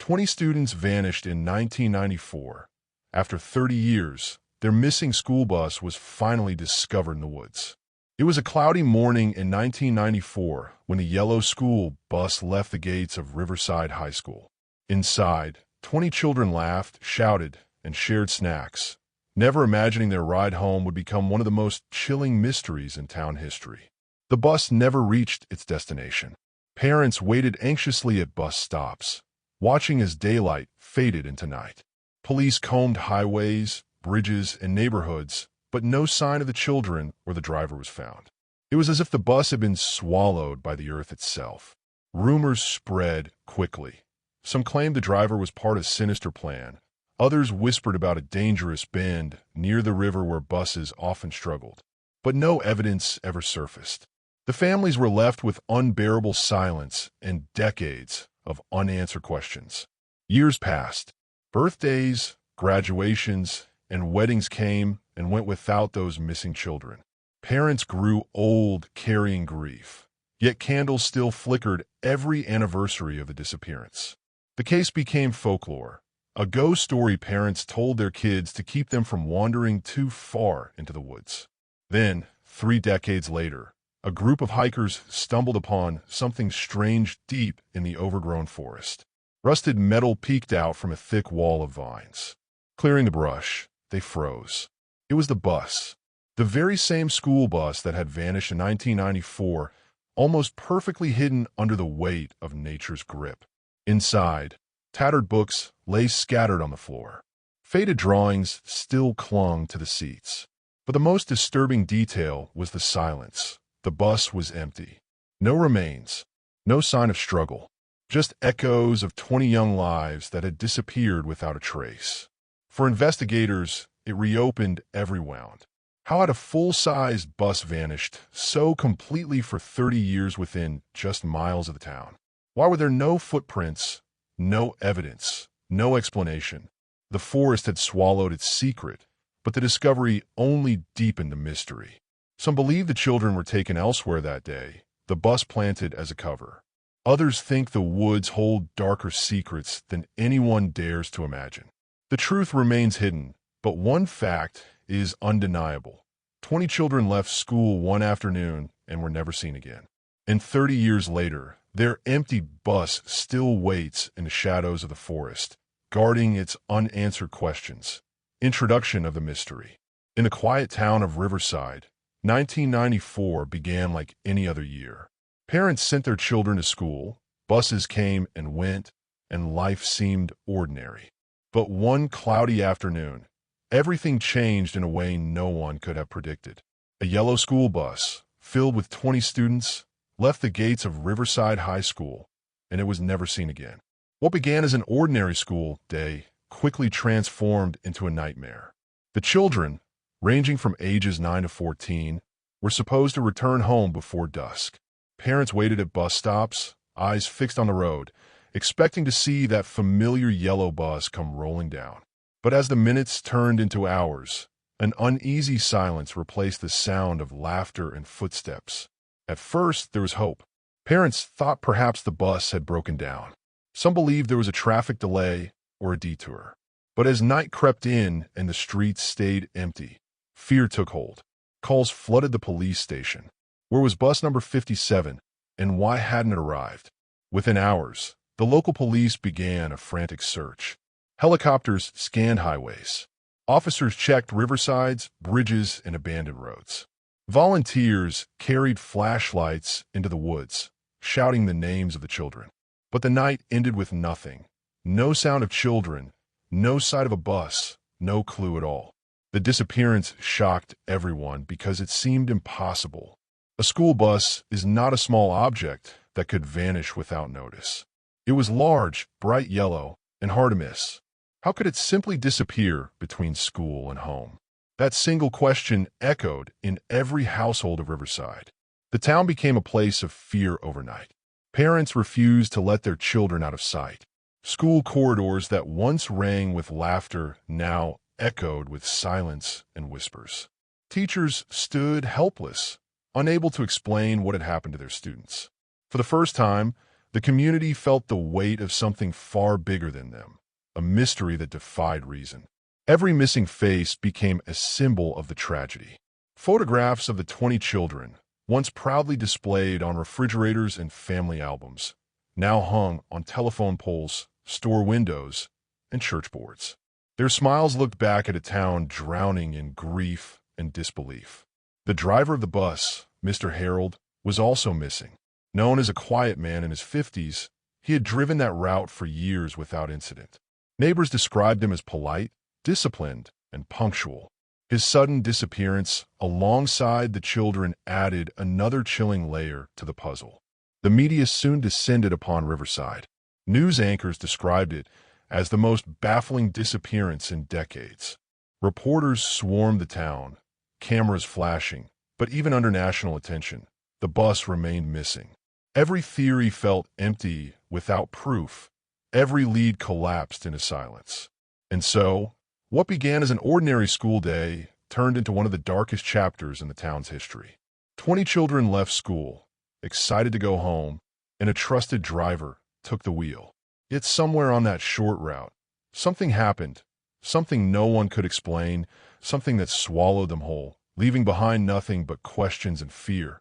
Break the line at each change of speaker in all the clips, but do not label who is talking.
20 students vanished in 1994. After 30 years, their missing school bus was finally discovered in the woods. It was a cloudy morning in 1994 when the yellow school bus left the gates of Riverside High School. Inside, 20 children laughed, shouted, and shared snacks, never imagining their ride home would become one of the most chilling mysteries in town history. The bus never reached its destination. Parents waited anxiously at bus stops, watching as daylight faded into night. Police combed highways, bridges, and neighborhoods, but no sign of the children or the driver was found. It was as if the bus had been swallowed by the earth itself. Rumors spread quickly. Some claimed the driver was part of a sinister plan. Others whispered about a dangerous bend near the river where buses often struggled. But no evidence ever surfaced. The families were left with unbearable silence and decades of unanswered questions. Years passed. Birthdays, graduations, and weddings came and went without those missing children. Parents grew old carrying grief, yet candles still flickered every anniversary of the disappearance. The case became folklore, a ghost story parents told their kids to keep them from wandering too far into the woods. Then, 3 decades later, a group of hikers stumbled upon something strange deep in the overgrown forest. Rusted metal peeked out from a thick wall of vines. Clearing the brush, they froze. It was the bus. The very same school bus that had vanished in 1994, almost perfectly hidden under the weight of nature's grip. Inside, tattered books lay scattered on the floor. Faded drawings still clung to the seats. But the most disturbing detail was the silence. The bus was empty. No remains, no sign of struggle, just echoes of 20 young lives that had disappeared without a trace. For investigators, it reopened every wound. How had a full-sized bus vanished so completely for 30 years within just miles of the town? Why were there no footprints, no evidence, no explanation? The forest had swallowed its secret, but the discovery only deepened the mystery. Some believe the children were taken elsewhere that day, the bus planted as a cover. Others think the woods hold darker secrets than anyone dares to imagine. The truth remains hidden, but one fact is undeniable. 20 children left school one afternoon and were never seen again. And 30 years later, their empty bus still waits in the shadows of the forest, guarding its unanswered questions. Introduction of the mystery. In the quiet town of Riverside, 1994 began like any other year. Parents sent their children to school, buses came and went, and life seemed ordinary. But one cloudy afternoon, everything changed in a way no one could have predicted. A yellow school bus, filled with 20 students, left the gates of Riverside High School, and it was never seen again. What began as an ordinary school day quickly transformed into a nightmare. The children, ranging from ages 9 to 14, were supposed to return home before dusk. Parents waited at bus stops, eyes fixed on the road, expecting to see that familiar yellow bus come rolling down. But as the minutes turned into hours, an uneasy silence replaced the sound of laughter and footsteps. At first, there was hope. Parents thought perhaps the bus had broken down. Some believed there was a traffic delay or a detour. But as night crept in and the streets stayed empty, fear took hold. Calls flooded the police station. Where was bus number 57, and why hadn't it arrived? Within hours, the local police began a frantic search. Helicopters scanned highways. Officers checked riversides, bridges, and abandoned roads. Volunteers carried flashlights into the woods, shouting the names of the children. But the night ended with nothing. No sound of children, no sight of a bus, no clue at all. The disappearance shocked everyone because it seemed impossible. A school bus is not a small object that could vanish without notice. It was large, bright yellow, and hard to miss. How could it simply disappear between school and home? That single question echoed in every household of Riverside. The town became a place of fear overnight. Parents refused to let their children out of sight. School corridors that once rang with laughter now echoed with silence and whispers. Teachers stood helpless, unable to explain what had happened to their students. For the first time, The community felt the weight of something far bigger than them, a mystery that defied reason. Every missing face became a symbol of the tragedy. Photographs of the 20 children, once proudly displayed on refrigerators and family albums, now hung on telephone poles, store windows, and church boards. Their smiles looked back at a town drowning in grief and disbelief. The driver of the bus, Mr. Harold, was also missing. Known as a quiet man in his 50s, he had driven that route for years without incident. Neighbors described him as polite, disciplined, and punctual. His sudden disappearance, alongside the children, added another chilling layer to the puzzle. The media soon descended upon Riverside. News anchors described it as the most baffling disappearance in decades. Reporters swarmed the town, cameras flashing, but even under national attention, the bus remained missing. Every theory felt empty without proof. Every lead collapsed into silence. And so, what began as an ordinary school day turned into one of the darkest chapters in the town's history. 20 children left school, excited to go home, and a trusted driver took the wheel. Yet somewhere on that short route, something happened, something no one could explain, something that swallowed them whole, leaving behind nothing but questions and fear.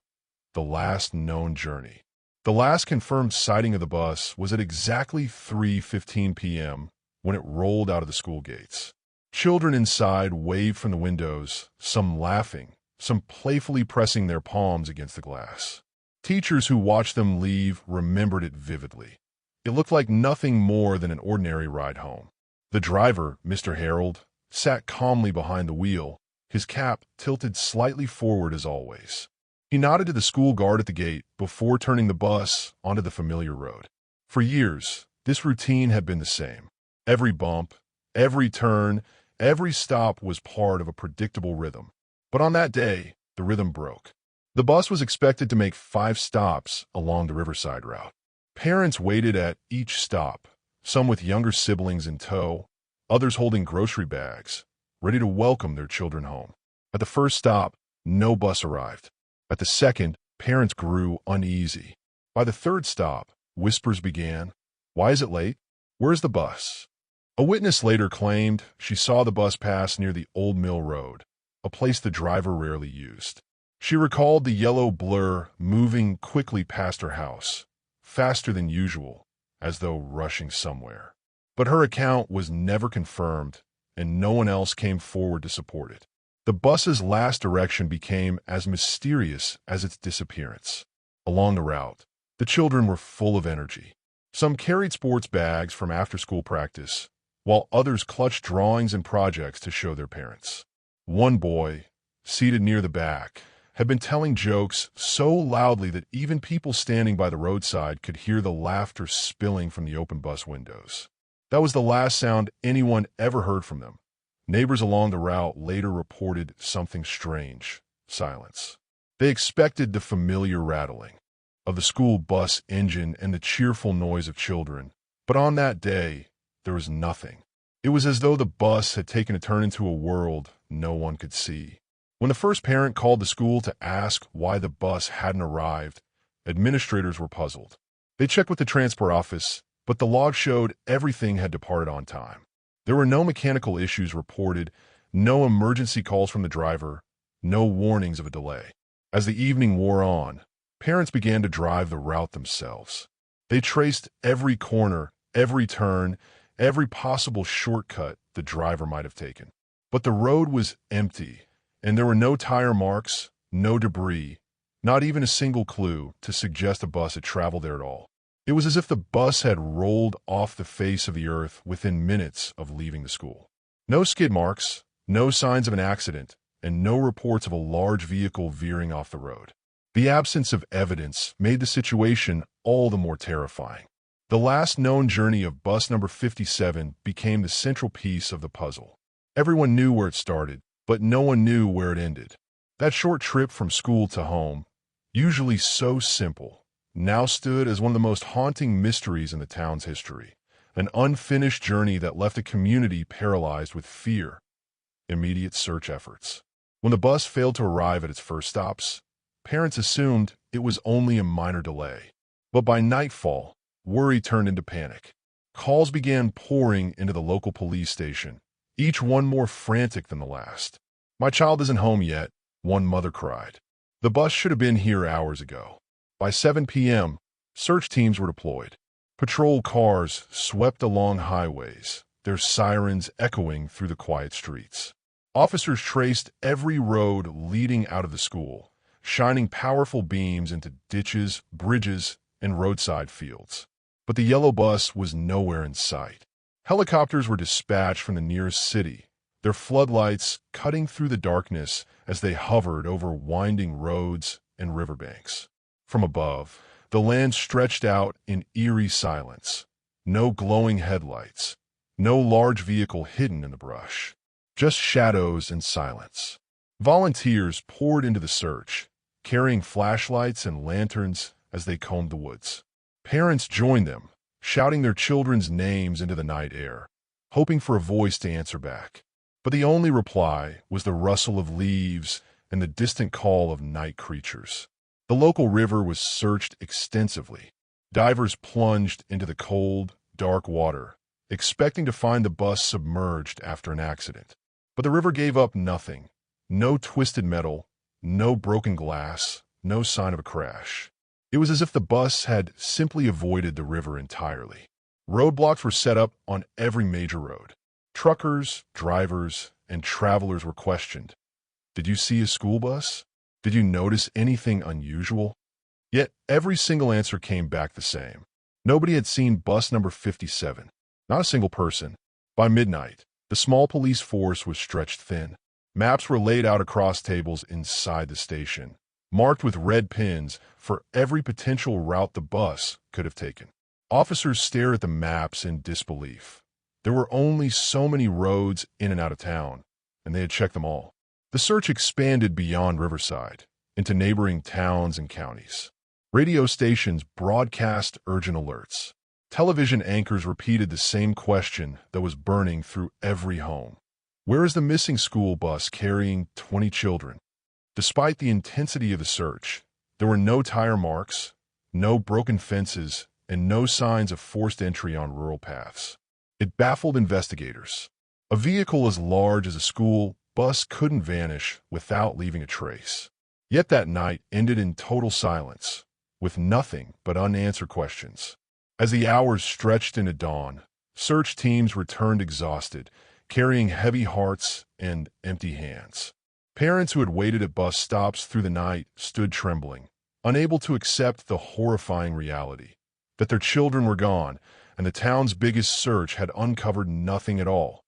The last known journey. The last confirmed sighting of the bus was at exactly 3:15 p.m. when it rolled out of the school gates. Children inside waved from the windows, some laughing, some playfully pressing their palms against the glass. Teachers who watched them leave remembered it vividly. It looked like nothing more than an ordinary ride home. The driver, Mr. Harold, sat calmly behind the wheel, his cap tilted slightly forward as always. He nodded to the school guard at the gate before turning the bus onto the familiar road. For years, this routine had been the same. Every bump, every turn, every stop was part of a predictable rhythm. But on that day, the rhythm broke. The bus was expected to make 5 stops along the Riverside route. Parents waited at each stop, some with younger siblings in tow, others holding grocery bags, ready to welcome their children home. At the first stop, no bus arrived. At the second, parents grew uneasy. By the third stop, whispers began. Why is it late? Where's the bus? A witness later claimed she saw the bus pass near the Old Mill Road, a place the driver rarely used. She recalled the yellow blur moving quickly past her house, faster than usual, as though rushing somewhere. But her account was never confirmed, and no one else came forward to support it. The bus's last direction became as mysterious as its disappearance. Along the route, the children were full of energy. Some carried sports bags from after-school practice, while others clutched drawings and projects to show their parents. One boy, seated near the back, had been telling jokes so loudly that even people standing by the roadside could hear the laughter spilling from the open bus windows. That was the last sound anyone ever heard from them. Neighbors along the route later reported something strange: silence. They expected the familiar rattling of the school bus engine and the cheerful noise of children, but on that day, there was nothing. It was as though the bus had taken a turn into a world no one could see. When the first parent called the school to ask why the bus hadn't arrived, administrators were puzzled. They checked with the transport office, but the log showed everything had departed on time. There were no mechanical issues reported, no emergency calls from the driver, no warnings of a delay. As the evening wore on, parents began to drive the route themselves. They traced every corner, every turn, every possible shortcut the driver might have taken. But the road was empty, and there were no tire marks, no debris, not even a single clue to suggest a bus had traveled there at all. It was as if the bus had rolled off the face of the earth within minutes of leaving the school. No skid marks, no signs of an accident, and no reports of a large vehicle veering off the road. The absence of evidence made the situation all the more terrifying. The last known journey of bus number 57 became the central piece of the puzzle. Everyone knew where it started, but no one knew where it ended. That short trip from school to home, usually so simple, now stood as one of the most haunting mysteries in the town's history, an unfinished journey that left a community paralyzed with fear. Immediate search efforts. When the bus failed to arrive at its first stops, parents assumed it was only a minor delay. But by nightfall, worry turned into panic. Calls began pouring into the local police station, each one more frantic than the last. "My child isn't home yet," one mother cried. "The bus should have been here hours ago." By 7 p.m., search teams were deployed. Patrol cars swept along highways, their sirens echoing through the quiet streets. Officers traced every road leading out of the school, shining powerful beams into ditches, bridges, and roadside fields. But the yellow bus was nowhere in sight. Helicopters were dispatched from the nearest city, their floodlights cutting through the darkness as they hovered over winding roads and riverbanks. From above, the land stretched out in eerie silence. No glowing headlights, no large vehicle hidden in the brush, just shadows and silence. Volunteers poured into the search, carrying flashlights and lanterns as they combed the woods. Parents joined them, shouting their children's names into the night air, hoping for a voice to answer back. But the only reply was the rustle of leaves and the distant call of night creatures. The local river was searched extensively. Divers plunged into the cold, dark water, expecting to find the bus submerged after an accident. But the river gave up nothing. No twisted metal, no broken glass, no sign of a crash. It was as if the bus had simply avoided the river entirely. Roadblocks were set up on every major road. Truckers, drivers, and travelers were questioned. "Did you see a school bus? Did you notice anything unusual?" Yet every single answer came back the same. Nobody had seen bus number 57. Not a single person. By midnight, the small police force was stretched thin. Maps were laid out across tables inside the station, marked with red pins for every potential route the bus could have taken. Officers stared at the maps in disbelief. There were only so many roads in and out of town, and they had checked them all. The search expanded beyond Riverside, into neighboring towns and counties. Radio stations broadcast urgent alerts. Television anchors repeated the same question that was burning through every home. Where is the missing school bus carrying 20 children? Despite the intensity of the search, there were no tire marks, no broken fences, and no signs of forced entry on rural paths. It baffled investigators. A vehicle as large as a school bus couldn't vanish without leaving a trace. Yet that night ended in total silence, with nothing but unanswered questions. As the hours stretched into dawn, search teams returned exhausted, carrying heavy hearts and empty hands. Parents who had waited at bus stops through the night stood trembling, unable to accept the horrifying reality that their children were gone and the town's biggest search had uncovered nothing at all.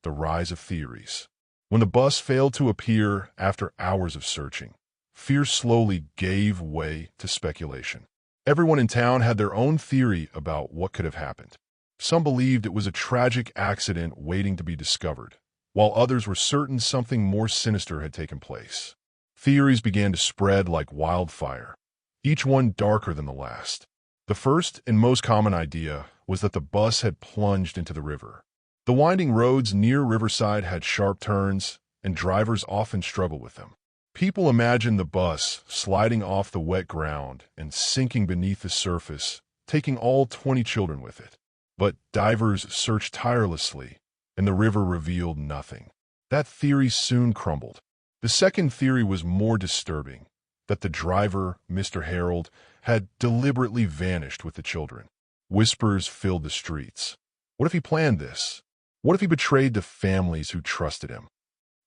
The rise of theories. When the bus failed to appear after hours of searching, fear slowly gave way to speculation. Everyone in town had their own theory about what could have happened. Some believed it was a tragic accident waiting to be discovered, while others were certain something more sinister had taken place. Theories began to spread like wildfire, each one darker than the last. The first and most common idea was that the bus had plunged into the river. The winding roads near Riverside had sharp turns, and drivers often struggled with them. People imagined the bus sliding off the wet ground and sinking beneath the surface, taking all 20 children with it. But divers searched tirelessly, and the river revealed nothing. That theory soon crumbled. The second theory was more disturbing, that the driver, Mr. Harold, had deliberately vanished with the children. Whispers filled the streets. What if he planned this? What if he betrayed the families who trusted him?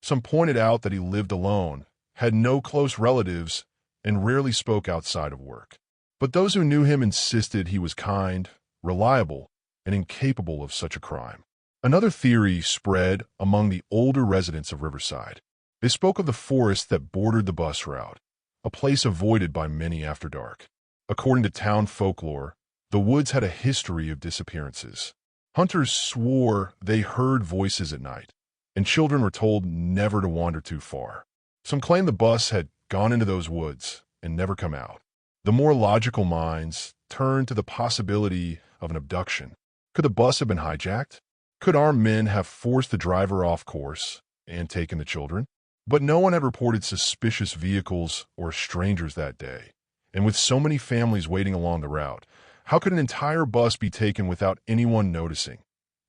Some pointed out that he lived alone, had no close relatives, and rarely spoke outside of work. But those who knew him insisted he was kind, reliable, and incapable of such a crime. Another theory spread among the older residents of Riverside. They spoke of the forest that bordered the bus route, a place avoided by many after dark. According to town folklore, the woods had a history of disappearances. Hunters swore they heard voices at night, and children were told never to wander too far. Some claimed the bus had gone into those woods and never come out. The more logical minds turned to the possibility of an abduction. Could the bus have been hijacked? Could armed men have forced the driver off course and taken the children? But no one had reported suspicious vehicles or strangers that day. And with so many families waiting along the route, How could an entire bus be taken without anyone noticing?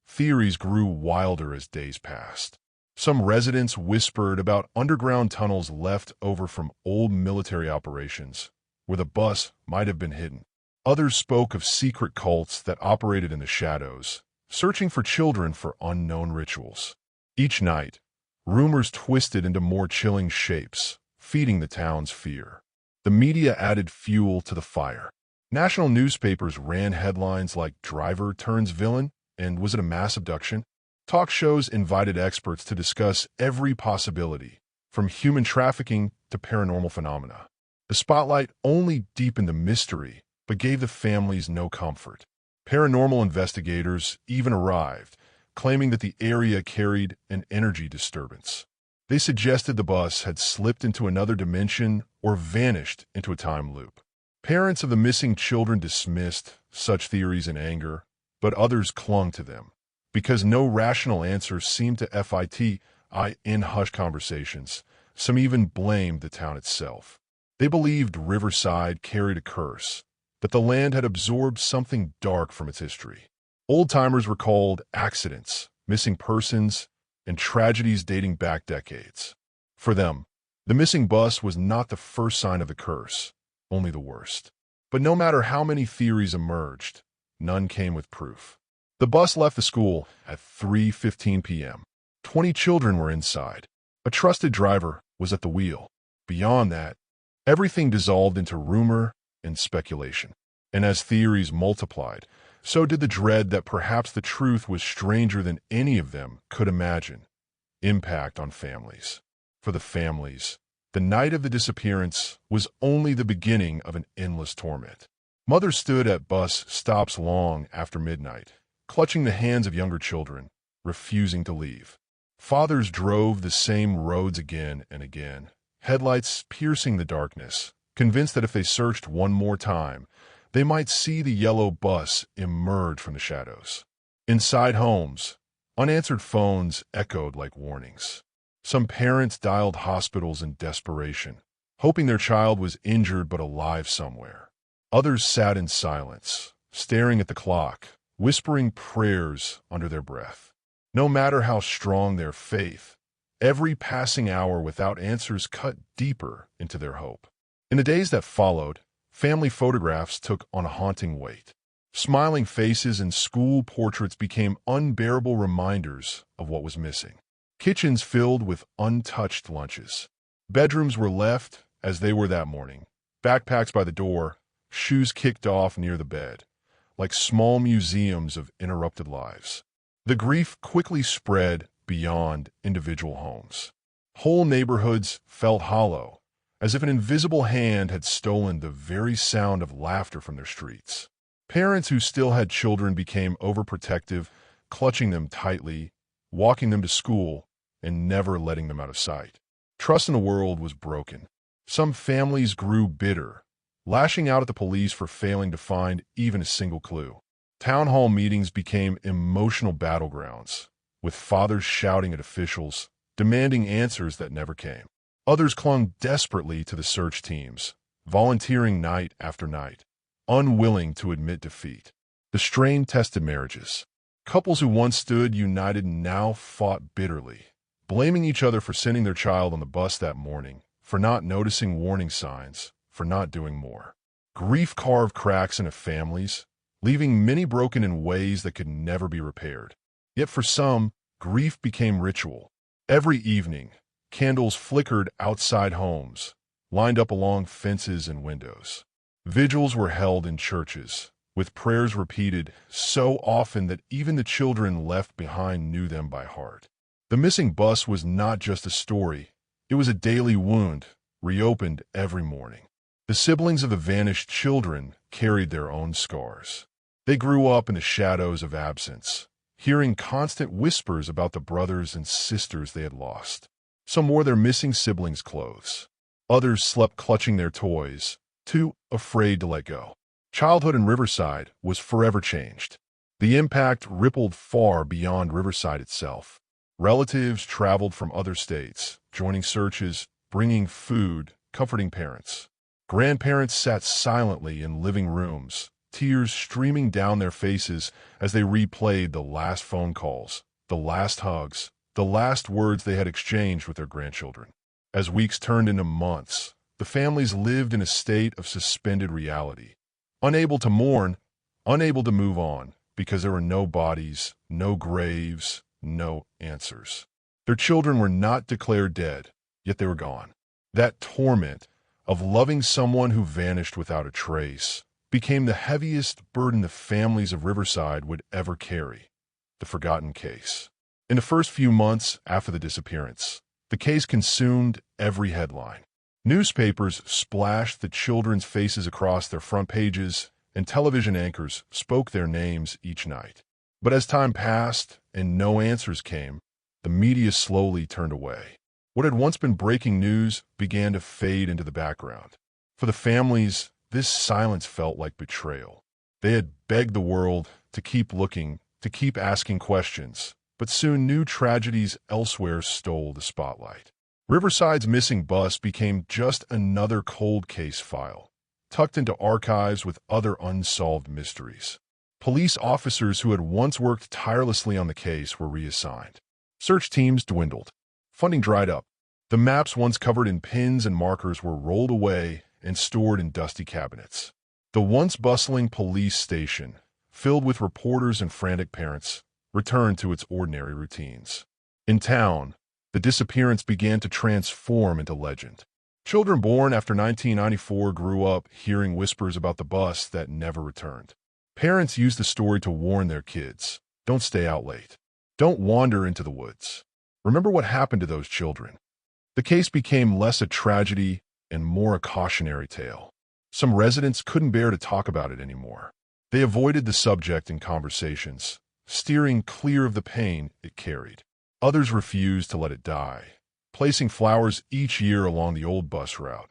Theories grew wilder as days passed. Some residents whispered about underground tunnels left over from old military operations, where the bus might have been hidden. Others spoke of secret cults that operated in the shadows, searching for children for unknown rituals. Each night, rumors twisted into more chilling shapes, feeding the town's fear. The media added fuel to the fire. National newspapers ran headlines like "Driver turns villain" and "Was it a mass abduction?" Talk shows invited experts to discuss every possibility, from human trafficking to paranormal phenomena. The spotlight only deepened the mystery, but gave the families no comfort. Paranormal investigators even arrived, claiming that the area carried an energy disturbance. They suggested the bus had slipped into another dimension or vanished into a time loop. Parents of the missing children dismissed such theories in anger, but others clung to them. Because no rational answer seemed to fit in hushed conversations, some even blamed the town itself. They believed Riverside carried a curse, that the land had absorbed something dark from its history. Old-timers recalled accidents, missing persons, and tragedies dating back decades. For them, the missing bus was not the first sign of the curse, only the worst. But no matter how many theories emerged, none came with proof. The bus left the school at 3:15 p.m. 20 children were inside. A trusted driver was at the wheel. Beyond that, everything dissolved into rumor and speculation. And as theories multiplied, so did the dread that perhaps the truth was stranger than any of them could imagine. Impact on families. For the families, the night of the disappearance was only the beginning of an endless torment. Mothers stood at bus stops long after midnight, clutching the hands of younger children, refusing to leave. Fathers drove the same roads again and again, headlights piercing the darkness, convinced that if they searched one more time, they might see the yellow bus emerge from the shadows. Inside homes, unanswered phones echoed like warnings. Some parents dialed hospitals in desperation, hoping their child was injured but alive somewhere. Others sat in silence, staring at the clock, whispering prayers under their breath. No matter how strong their faith, every passing hour without answers cut deeper into their hope. In the days that followed, family photographs took on a haunting weight. Smiling faces and school portraits became unbearable reminders of what was missing. Kitchens filled with untouched lunches. Bedrooms were left as they were that morning, backpacks by the door, shoes kicked off near the bed, like small museums of interrupted lives. The grief quickly spread beyond individual homes. Whole neighborhoods felt hollow, as if an invisible hand had stolen the very sound of laughter from their streets. Parents who still had children became overprotective, clutching them tightly, walking them to school, and never letting them out of sight. Trust in the world was broken. Some families grew bitter, lashing out at the police for failing to find even a single clue. Town hall meetings became emotional battlegrounds, with fathers shouting at officials, demanding answers that never came. Others clung desperately to the search teams, volunteering night after night, unwilling to admit defeat. The strain tested marriages. Couples who once stood united now fought bitterly, blaming each other for sending their child on the bus that morning, for not noticing warning signs, for not doing more. Grief carved cracks into families, leaving many broken in ways that could never be repaired. Yet for some, grief became ritual. Every evening, candles flickered outside homes, lined up along fences and windows. Vigils were held in churches, with prayers repeated so often that even the children left behind knew them by heart. The missing bus was not just a story, it was a daily wound, reopened every morning. The siblings of the vanished children carried their own scars. They grew up in the shadows of absence, hearing constant whispers about the brothers and sisters they had lost. Some wore their missing siblings' clothes. Others slept clutching their toys, too afraid to let go. Childhood in Riverside was forever changed. The impact rippled far beyond Riverside itself. Relatives traveled from other states, joining searches, bringing food, comforting parents. Grandparents sat silently in living rooms, tears streaming down their faces as they replayed the last phone calls, the last hugs, the last words they had exchanged with their grandchildren. As weeks turned into months, the families lived in a state of suspended reality, unable to mourn, unable to move on, because there were no bodies, no graves, no answers. Their children were not declared dead, yet they were gone. That torment of loving someone who vanished without a trace became the heaviest burden the families of Riverside would ever carry: the forgotten case. In the first few months after the disappearance, the case consumed every headline. Newspapers splashed the children's faces across their front pages, and television anchors spoke their names each night. But as time passed and no answers came, the media slowly turned away. What had once been breaking news began to fade into the background. For the families, this silence felt like betrayal. They had begged the world to keep looking, to keep asking questions, but soon new tragedies elsewhere stole the spotlight. Riverside's missing bus became just another cold case file, tucked into archives with other unsolved mysteries. Police officers who had once worked tirelessly on the case were reassigned. Search teams dwindled. Funding dried up. The maps once covered in pins and markers were rolled away and stored in dusty cabinets. The once bustling police station, filled with reporters and frantic parents, returned to its ordinary routines. In town, the disappearance began to transform into legend. Children born after 1994 grew up hearing whispers about the bus that never returned. Parents used the story to warn their kids: don't stay out late. Don't wander into the woods. Remember what happened to those children. The case became less a tragedy and more a cautionary tale. Some residents couldn't bear to talk about it anymore. They avoided the subject in conversations, steering clear of the pain it carried. Others refused to let it die, placing flowers each year along the old bus route,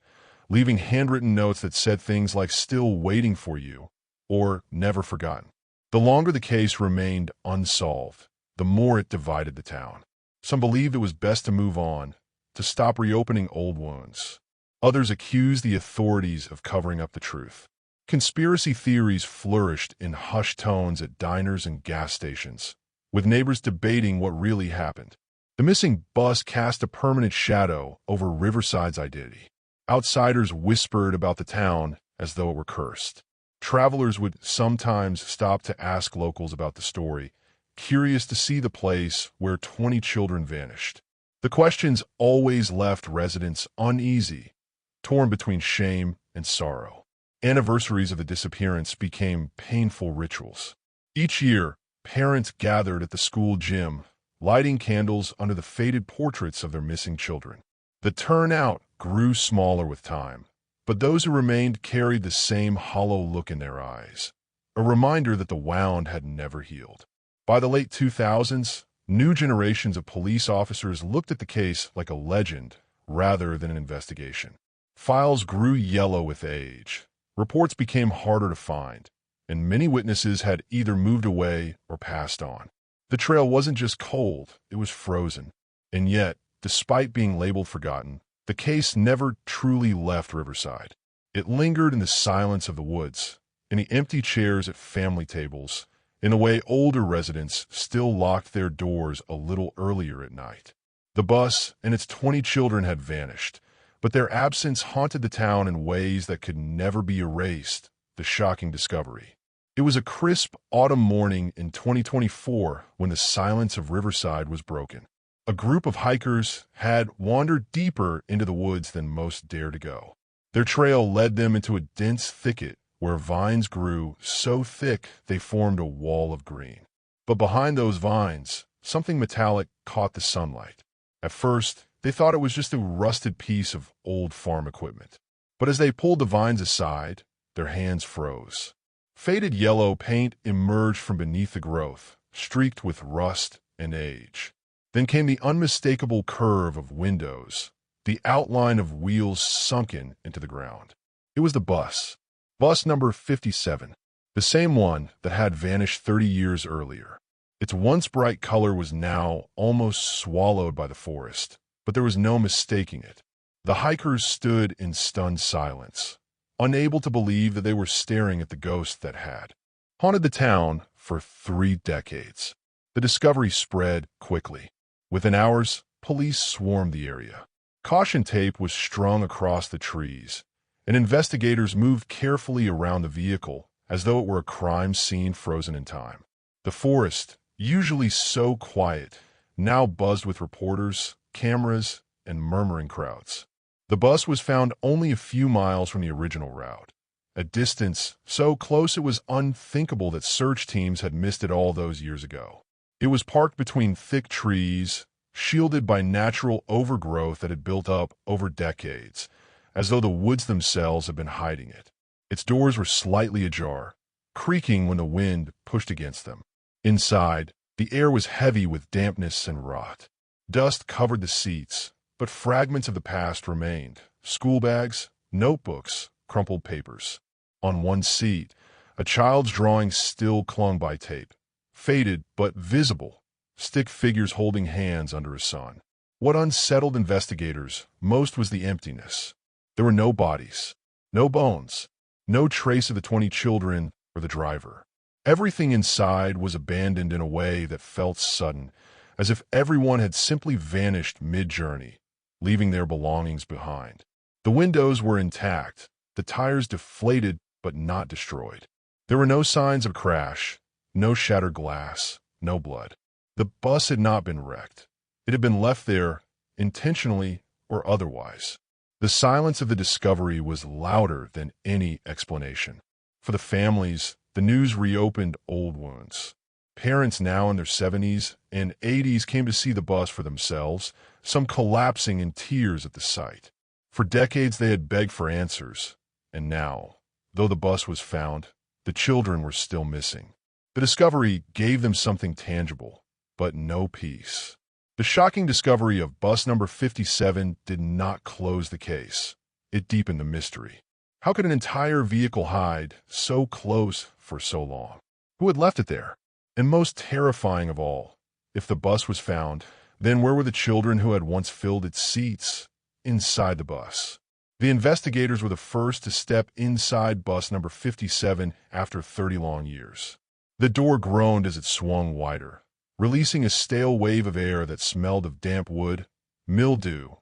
leaving handwritten notes that said things like "still waiting for you" or "never forgotten." The longer the case remained unsolved, the more it divided the town. Some believed it was best to move on, to stop reopening old wounds. Others accused the authorities of covering up the truth. Conspiracy theories flourished in hushed tones at diners and gas stations, with neighbors debating what really happened. The missing bus cast a permanent shadow over Riverside's identity. Outsiders whispered about the town as though it were cursed. Travelers would sometimes stop to ask locals about the story, curious to see the place where 20 children vanished. The questions always left residents uneasy, torn between shame and sorrow. Anniversaries of the disappearance became painful rituals. Each year, parents gathered at the school gym, lighting candles under the faded portraits of their missing children. The turnout grew smaller with time, but those who remained carried the same hollow look in their eyes, a reminder that the wound had never healed. By the late 2000s, new generations of police officers looked at the case like a legend rather than an investigation. Files grew yellow with age. Reports became harder to find, and many witnesses had either moved away or passed on. The trail wasn't just cold, it was frozen. And yet, despite being labeled forgotten, the case never truly left Riverside. It lingered in the silence of the woods, in the empty chairs at family tables, in a way older residents still locked their doors a little earlier at night. The bus and its 20 children had vanished, but their absence haunted the town in ways that could never be erased. The shocking discovery. It was a crisp autumn morning in 2024 when the silence of Riverside was broken. A group of hikers had wandered deeper into the woods than most dared to go. Their trail led them into a dense thicket where vines grew so thick they formed a wall of green. But behind those vines, something metallic caught the sunlight. At first, they thought it was just a rusted piece of old farm equipment. But as they pulled the vines aside, their hands froze. Faded yellow paint emerged from beneath the growth, streaked with rust and age. Then came the unmistakable curve of windows, the outline of wheels sunken into the ground. It was the bus. Bus number 57, the same one that had vanished 30 years earlier. Its once bright color was now almost swallowed by the forest, but there was no mistaking it. The hikers stood in stunned silence, unable to believe that they were staring at the ghost that had haunted the town for 3 decades. The discovery spread quickly. Within hours, police swarmed the area. Caution tape was strung across the trees, and investigators moved carefully around the vehicle as though it were a crime scene frozen in time. The forest, usually so quiet, now buzzed with reporters, cameras, and murmuring crowds. The bus was found only a few miles from the original route, a distance so close it was unthinkable that search teams had missed it all those years ago. It was parked between thick trees, shielded by natural overgrowth that had built up over decades, as though the woods themselves had been hiding it. Its doors were slightly ajar, creaking when the wind pushed against them. Inside, the air was heavy with dampness and rot. Dust covered the seats, but fragments of the past remained. School bags, notebooks, crumpled papers. On one seat, a child's drawing still clung by tape, faded but visible, stick figures holding hands under a sun. What unsettled investigators most was the emptiness. There were no bodies, no bones, no trace of the 20 children or the driver. Everything inside was abandoned in a way that felt sudden, as if everyone had simply vanished mid-journey, leaving their belongings behind. The windows were intact, the tires deflated but not destroyed. There were no signs of crash, no shattered glass, no blood. The bus had not been wrecked. It had been left there, intentionally or otherwise. The silence of the discovery was louder than any explanation. For the families, the news reopened old wounds. Parents now in their 70s and 80s came to see the bus for themselves, some collapsing in tears at the sight. For decades they had begged for answers, and now, though the bus was found, the children were still missing. The discovery gave them something tangible, but no peace. The shocking discovery of bus number 57 did not close the case. It deepened the mystery. How could an entire vehicle hide so close for so long? Who had left it there? And most terrifying of all, if the bus was found, then where were the children who had once filled its seats? Inside the bus. The investigators were the first to step inside bus number 57 after 30 long years. The door groaned as it swung wider, releasing a stale wave of air that smelled of damp wood, mildew,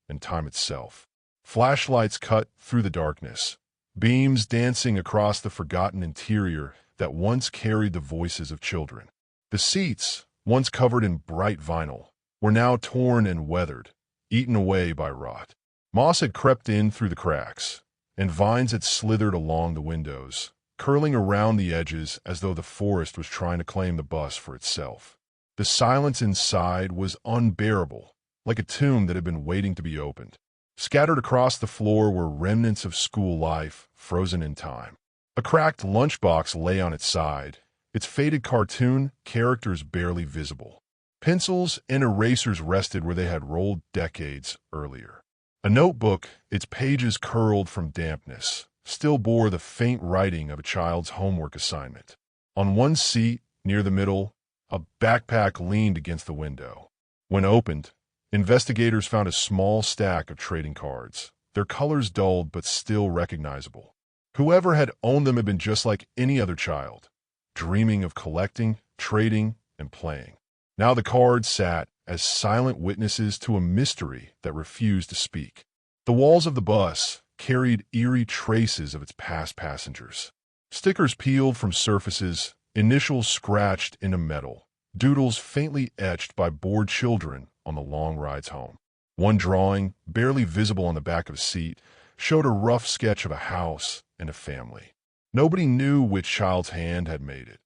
and time itself. Flashlights cut through the darkness, beams dancing across the forgotten interior that once carried the voices of children. The seats, once covered in bright vinyl, were now torn and weathered, eaten away by rot. Moss had crept in through the cracks, and vines had slithered along the windows, curling around the edges as though the forest was trying to claim the bus for itself. The silence inside was unbearable, like a tomb that had been waiting to be opened. Scattered across the floor were remnants of school life, frozen in time. A cracked lunchbox lay on its side, its faded cartoon characters barely visible. Pencils and erasers rested where they had rolled decades earlier. A notebook, its pages curled from dampness, still bore the faint writing of a child's homework assignment. On one seat, near the middle, a backpack leaned against the window. When opened, investigators found a small stack of trading cards, their colors dulled but still recognizable. Whoever had owned them had been just like any other child, dreaming of collecting, trading, and playing. Now the cards sat as silent witnesses to a mystery that refused to speak. The walls of the bus carried eerie traces of its past passengers. Stickers peeled from surfaces, initials scratched into metal, doodles faintly etched by bored children on the long rides home. One drawing, barely visible on the back of a seat, showed a rough sketch of a house and a family. Nobody knew which child's hand had made it,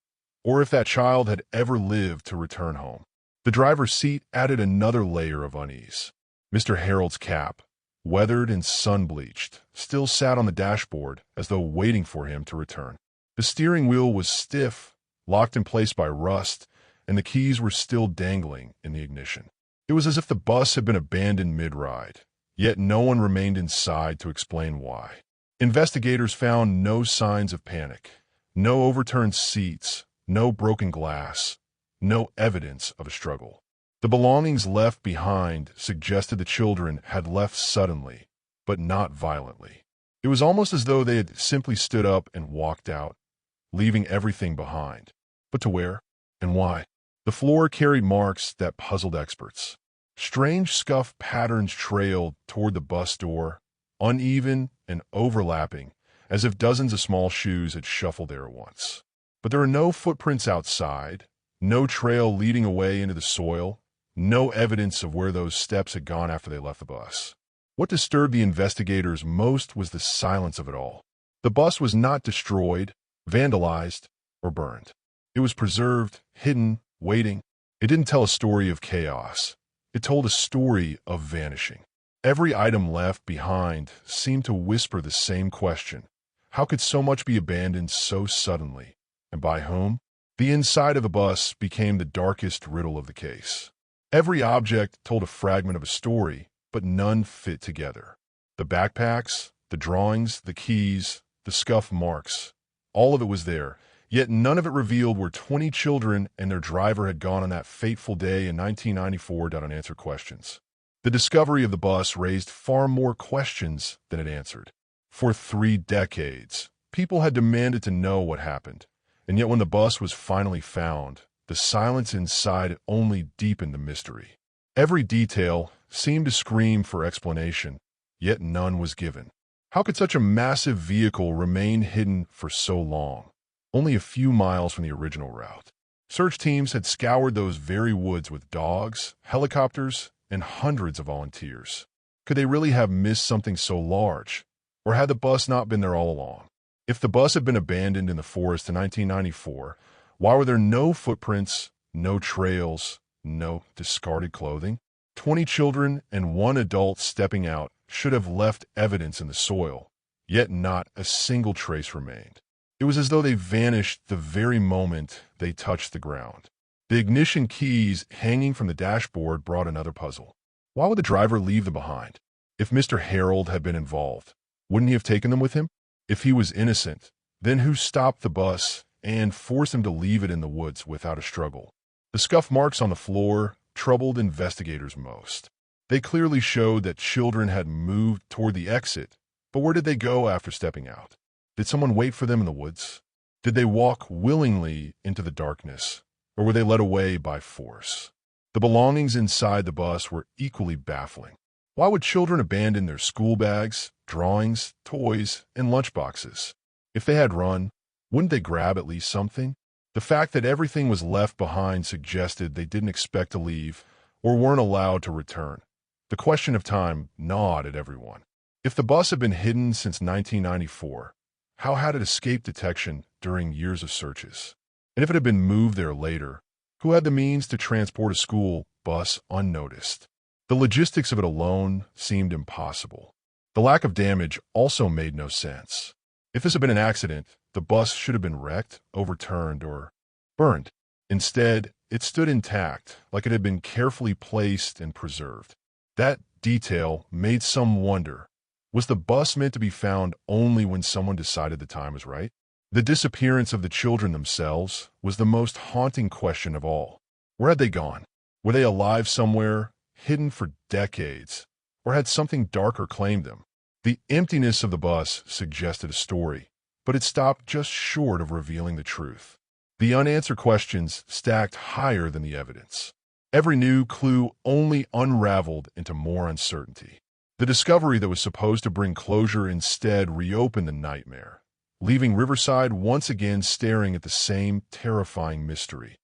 or if that child had ever lived to return home. The driver's seat added another layer of unease. Mr. Harold's cap, weathered and sun-bleached, still sat on the dashboard as though waiting for him to return. The steering wheel was stiff, locked in place by rust, and the keys were still dangling in the ignition. It was as if the bus had been abandoned mid-ride, yet no one remained inside to explain why. Investigators found no signs of panic, no overturned seats, no broken glass, no evidence of a struggle. The belongings left behind suggested the children had left suddenly, but not violently. It was almost as though they had simply stood up and walked out, leaving everything behind. But to where? And why? The floor carried marks that puzzled experts. Strange scuff patterns trailed toward the bus door, uneven and overlapping, as if dozens of small shoes had shuffled there at once. But there were no footprints outside, no trail leading away into the soil, no evidence of where those steps had gone after they left the bus. What disturbed the investigators most was the silence of it all. The bus was not destroyed, vandalized, or burned. It was preserved, hidden, waiting. It didn't tell a story of chaos. It told a story of vanishing. Every item left behind seemed to whisper the same question. How could so much be abandoned so suddenly? And by whom? The inside of the bus became the darkest riddle of the case. Every object told a fragment of a story, but none fit together. The backpacks, the drawings, the keys, the scuff marks, all of it was there, yet none of it revealed where 20 children and their driver had gone on that fateful day in 1994 to unanswered questions. The discovery of the bus raised far more questions than it answered. For 3 decades, people had demanded to know what happened, and yet when the bus was finally found, the silence inside only deepened the mystery. Every detail seemed to scream for explanation, yet none was given. How could such a massive vehicle remain hidden for so long, only a few miles from the original route? Search teams had scoured those very woods with dogs, helicopters, and hundreds of volunteers. Could they really have missed something so large? Or had the bus not been there all along? If the bus had been abandoned in the forest in 1994, why were there no footprints, no trails, no discarded clothing? 20 children and 1 adult stepping out should have left evidence in the soil, yet not a single trace remained. It was as though they vanished the very moment they touched the ground. The ignition keys hanging from the dashboard brought another puzzle. Why would the driver leave them behind? If Mr. Harold had been involved, wouldn't he have taken them with him? If he was innocent, then who stopped the bus and forced him to leave it in the woods without a struggle? The scuff marks on the floor troubled investigators most. They clearly showed that children had moved toward the exit, but where did they go after stepping out? Did someone wait for them in the woods? Did they walk willingly into the darkness, or were they led away by force? The belongings inside the bus were equally baffling. Why would children abandon their school bags, drawings, toys, and lunchboxes? If they had run, wouldn't they grab at least something? The fact that everything was left behind suggested they didn't expect to leave or weren't allowed to return. The question of time gnawed at everyone. If the bus had been hidden since 1994, how had it escaped detection during years of searches? And if it had been moved there later, who had the means to transport a school bus unnoticed? The logistics of it alone seemed impossible. The lack of damage also made no sense. If this had been an accident, the bus should have been wrecked, overturned, or burned. Instead, it stood intact, like it had been carefully placed and preserved. That detail made some wonder. Was the bus meant to be found only when someone decided the time was right? The disappearance of the children themselves was the most haunting question of all. Where had they gone? Were they alive somewhere, hidden for decades, or had something darker claimed them? The emptiness of the bus suggested a story, but it stopped just short of revealing the truth. The unanswered questions stacked higher than the evidence. Every new clue only unraveled into more uncertainty. The discovery that was supposed to bring closure instead reopened the nightmare, leaving Riverside once again staring at the same terrifying mystery.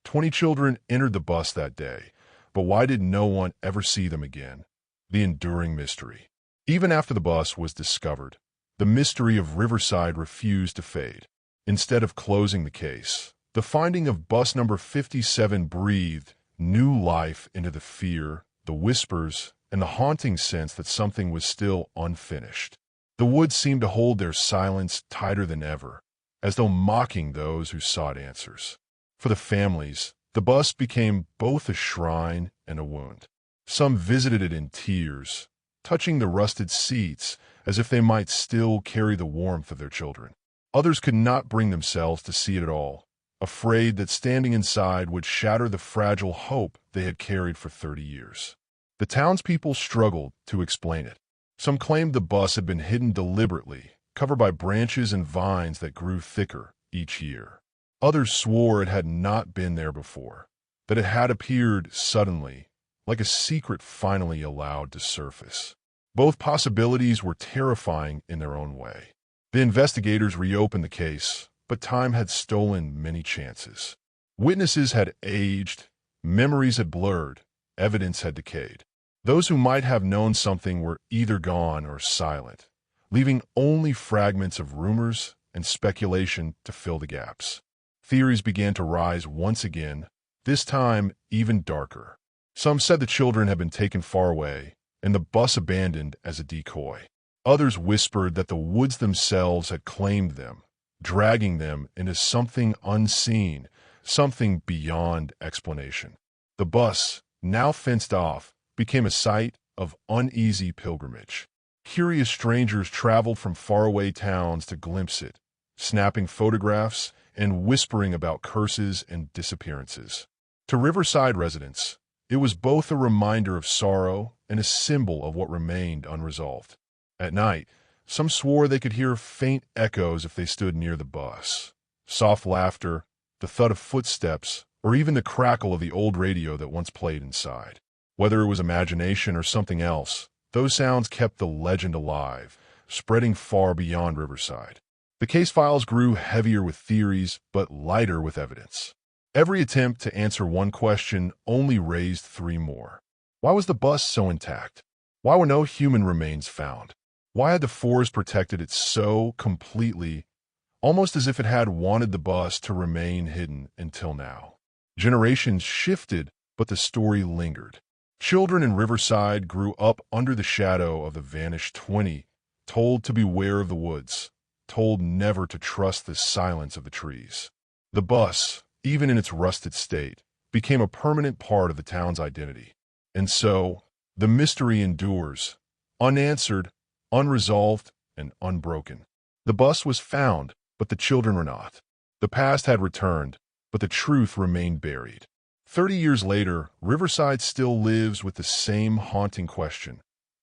20 children entered the bus that day, but why did no one ever see them again? The enduring mystery. Even after the bus was discovered, the mystery of Riverside refused to fade. Instead of closing the case, the finding of bus number 57 breathed new life into the fear, the whispers, and the haunting sense that something was still unfinished. The woods seemed to hold their silence tighter than ever, as though mocking those who sought answers. For the families, the bus became both a shrine and a wound. Some visited it in tears, touching the rusted seats as if they might still carry the warmth of their children. Others could not bring themselves to see it at all, afraid that standing inside would shatter the fragile hope they had carried for 30 years. The townspeople struggled to explain it. Some claimed the bus had been hidden deliberately, covered by branches and vines that grew thicker each year. Others swore it had not been there before, that it had appeared suddenly, like a secret finally allowed to surface. Both possibilities were terrifying in their own way. The investigators reopened the case, but time had stolen many chances. Witnesses had aged, memories had blurred, evidence had decayed. Those who might have known something were either gone or silent, leaving only fragments of rumors and speculation to fill the gaps. Theories began to rise once again, this time even darker. Some said the children had been taken far away and the bus abandoned as a decoy. Others whispered that the woods themselves had claimed them, dragging them into something unseen, something beyond explanation. The bus, now fenced off, became a site of uneasy pilgrimage. Curious strangers traveled from faraway towns to glimpse it, snapping photographs and whispering about curses and disappearances. To Riverside residents, it was both a reminder of sorrow and a symbol of what remained unresolved. At night, some swore they could hear faint echoes if they stood near the bus. Soft laughter, the thud of footsteps, or even the crackle of the old radio that once played inside. Whether it was imagination or something else, those sounds kept the legend alive, spreading far beyond Riverside. The case files grew heavier with theories, but lighter with evidence. Every attempt to answer one question only raised three more. Why was the bus so intact? Why were no human remains found? Why had the forest protected it so completely, almost as if it had wanted the bus to remain hidden until now? Generations shifted, but the story lingered. Children in Riverside grew up under the shadow of the vanished 20, told to beware of the woods, told never to trust the silence of the trees. The bus, even in its rusted state, became a permanent part of the town's identity. And so, the mystery endures, unanswered, unresolved, and unbroken. The bus was found, but the children were not. The past had returned, but the truth remained buried. 30 years later, Riverside still lives with the same haunting question.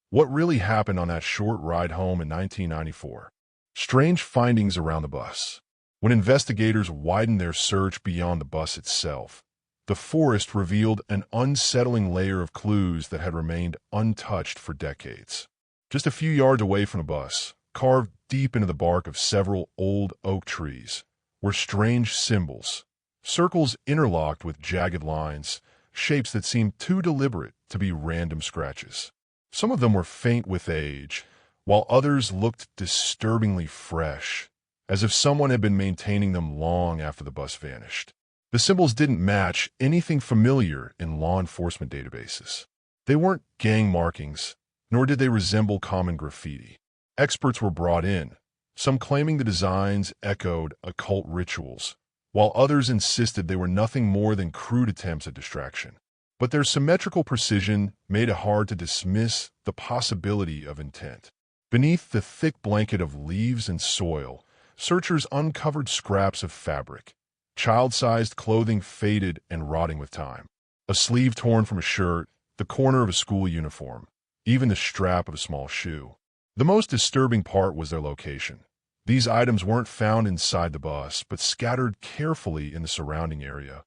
What really happened on that short ride home in 1994? Strange findings around the bus. When investigators widened their search beyond the bus itself, the forest revealed an unsettling layer of clues that had remained untouched for decades. Just a few yards away from the bus, carved deep into the bark of several old oak trees, were strange symbols, circles interlocked with jagged lines, shapes that seemed too deliberate to be random scratches. Some of them were faint with age, while others looked disturbingly fresh, as if someone had been maintaining them long after the bus vanished. The symbols didn't match anything familiar in law enforcement databases. They weren't gang markings, nor did they resemble common graffiti. Experts were brought in, some claiming the designs echoed occult rituals, while others insisted they were nothing more than crude attempts at distraction. But their symmetrical precision made it hard to dismiss the possibility of intent. Beneath the thick blanket of leaves and soil, searchers uncovered scraps of fabric, child-sized clothing faded and rotting with time, a sleeve torn from a shirt, the corner of a school uniform, even the strap of a small shoe. The most disturbing part was their location. These items weren't found inside the bus, but scattered carefully in the surrounding area,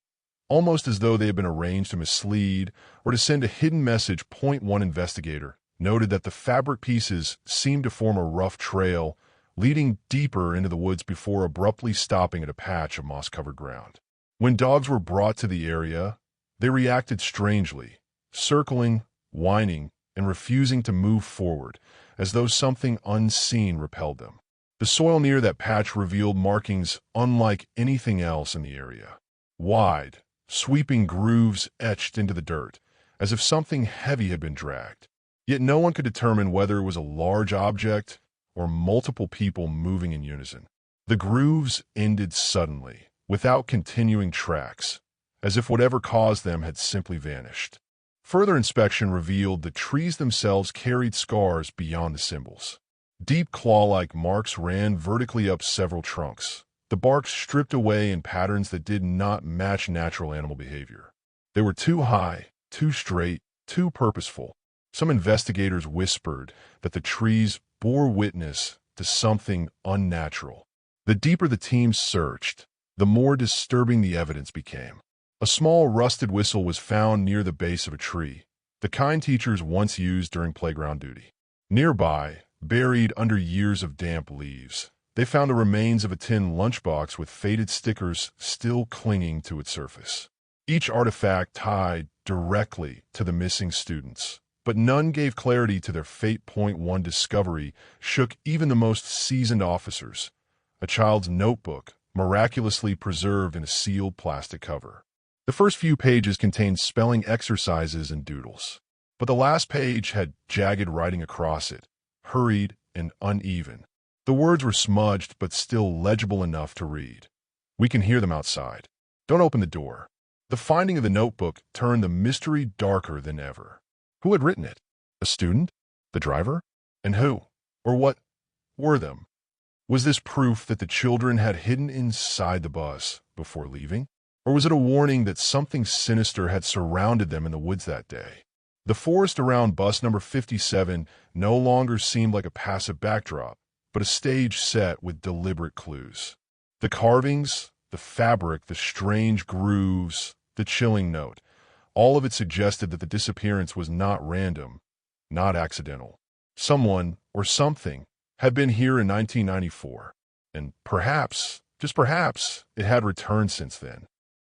almost as though they had been arranged to mislead or to send a hidden message. One investigator noted that the fabric pieces seemed to form a rough trail leading deeper into the woods before abruptly stopping at a patch of moss-covered ground. When dogs were brought to the area, they reacted strangely, circling, whining, and refusing to move forward, as though something unseen repelled them. The soil near that patch revealed markings unlike anything else in the area. Wide, sweeping grooves etched into the dirt, as if something heavy had been dragged. Yet no one could determine whether it was a large object or multiple people moving in unison. The grooves ended suddenly, without continuing tracks, as if whatever caused them had simply vanished. Further inspection revealed the trees themselves carried scars beyond the symbols. Deep claw-like marks ran vertically up several trunks, the bark stripped away in patterns that did not match natural animal behavior. They were too high, too straight, too purposeful, Some investigators whispered that the trees bore witness to something unnatural. The deeper the team searched, the more disturbing the evidence became. A small rusted whistle was found near the base of a tree, the kind teachers once used during playground duty. Nearby, buried under years of damp leaves, they found the remains of a tin lunchbox with faded stickers still clinging to its surface. Each artifact tied directly to the missing students, but none gave clarity to their fate. One discovery shook even the most seasoned officers: a child's notebook, miraculously preserved in a sealed plastic cover. The first few pages contained spelling exercises and doodles, but the last page had jagged writing across it, hurried and uneven. The words were smudged but still legible enough to read. "We can hear them outside. Don't open the door." The finding of the notebook turned the mystery darker than ever. Who had written it? A student? The driver? And who, or what, were them? Was this proof that the children had hidden inside the bus before leaving? Or was it a warning that something sinister had surrounded them in the woods that day? The forest around bus number 57 no longer seemed like a passive backdrop, but a stage set with deliberate clues. The carvings, the fabric, the strange grooves, the chilling note, all of it suggested that the disappearance was not random, not accidental. Someone, or something, had been here in 1994, and perhaps, just perhaps, it had returned since then.